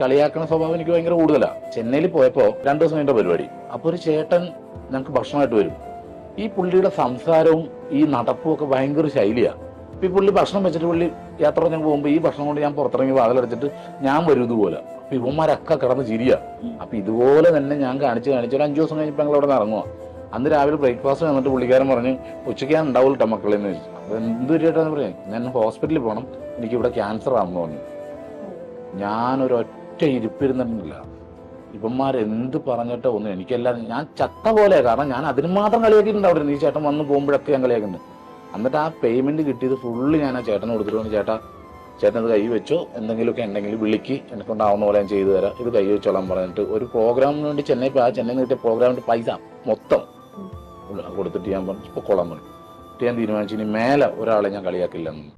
കളിയാക്കണ സ്വഭാവം എനിക്ക് ഭയങ്കര കൂടുതലാണ്. ചെന്നൈയിൽ പോയപ്പോൾ 2 ദിവസം കഴിഞ്ഞ പരിപാടി. അപ്പോൾ ഒരു ചേട്ടൻ ഞങ്ങൾക്ക് ഭക്ഷണമായിട്ട് വരും. ഈ പുള്ളിയുടെ സംസാരവും ഈ നടപ്പും ഒക്കെ ഭയങ്കര ശൈലിയാണ്. ഇപ്പൊ ഈ പുള്ളി ഭക്ഷണം വെച്ചിട്ട് പുള്ളി യാത്ര ഞങ്ങൾ പോകുമ്പോൾ ഈ ഭക്ഷണം കൊണ്ട് ഞാൻ പുറത്തിറങ്ങി വാതിലടച്ചിട്ട് ഞാൻ വരും ഇതുപോലെ. അപ്പൊ ഇവന്മാരൊക്കെ കിടന്ന് ചിരിയ. അപ്പൊ ഇതുപോലെ തന്നെ ഞാൻ കാണിച്ച് ഒരു 5 ദിവസം കഴിഞ്ഞപ്പോൾ ഞങ്ങൾ അവിടെ നിന്ന് ഇറങ്ങുക. അന്ന് രാവിലെ ബ്രേക്ക്ഫാസ്റ്റ് വന്നിട്ട് പുള്ളിക്കാരൻ പറഞ്ഞു, ഉച്ചയ്ക്ക് ഞാൻ ഉണ്ടാവില്ല മക്കളെന്ന് ചോദിച്ചു. അപ്പൊ എന്ത് പറ്റിയിട്ടാന്ന് പറയാം, ഞാൻ ഹോസ്പിറ്റലിൽ പോകണം, എനിക്ക് ഇവിടെ ക്യാൻസർ ആണെന്ന് പറഞ്ഞു. ഞാനൊരൊറ്റ ഇരിപ്പിരുന്നിട്ടില്ല. ഇവന്മാരെന്ത് പറഞ്ഞിട്ടോ ഒന്നും എനിക്കെല്ലാം ഞാൻ ചത്ത പോലെയാണ്. കാരണം ഞാൻ അതിന് മാത്രം കളിയാക്കിയിട്ടുണ്ട് അവിടെ. ഈ ചേട്ടൻ വന്ന് പോകുമ്പോഴൊക്കെ ഞാൻ കളിയാക്കുന്നുണ്ട്. എന്നിട്ട് ആ പേയ്മെന്റ് കിട്ടിയത് ഫുള്ള് ഞാൻ ആ ചേട്ടന് കൊടുത്തിട്ട്, ചേട്ടൻ ഇത് കൈ വെച്ചോ, എന്തെങ്കിലുമൊക്കെ ഉണ്ടെങ്കിൽ വിളിക്ക്, എന്നെ കൊണ്ടാവുന്ന പോലെ ഞാൻ ചെയ്തു തരാം, ഇത് കൈ വെച്ചോളാൻ പറഞ്ഞിട്ട് ഒരു പ്രോഗ്രാമിന് വേണ്ടി ചെന്നൈയിൽ കിട്ടിയ പ്രോഗ്രാമിന്റെ പൈസ മൊത്തം കൊടുത്തിട്ട് ഞാൻ പറഞ്ഞു, ഇപ്പോൾ കൊള്ളാൻ പറഞ്ഞു. ഞാൻ തീരുമാനിച്ചു ഇനി മേലെ ഒരാളെ ഞാൻ കളിയാക്കില്ലെന്ന്.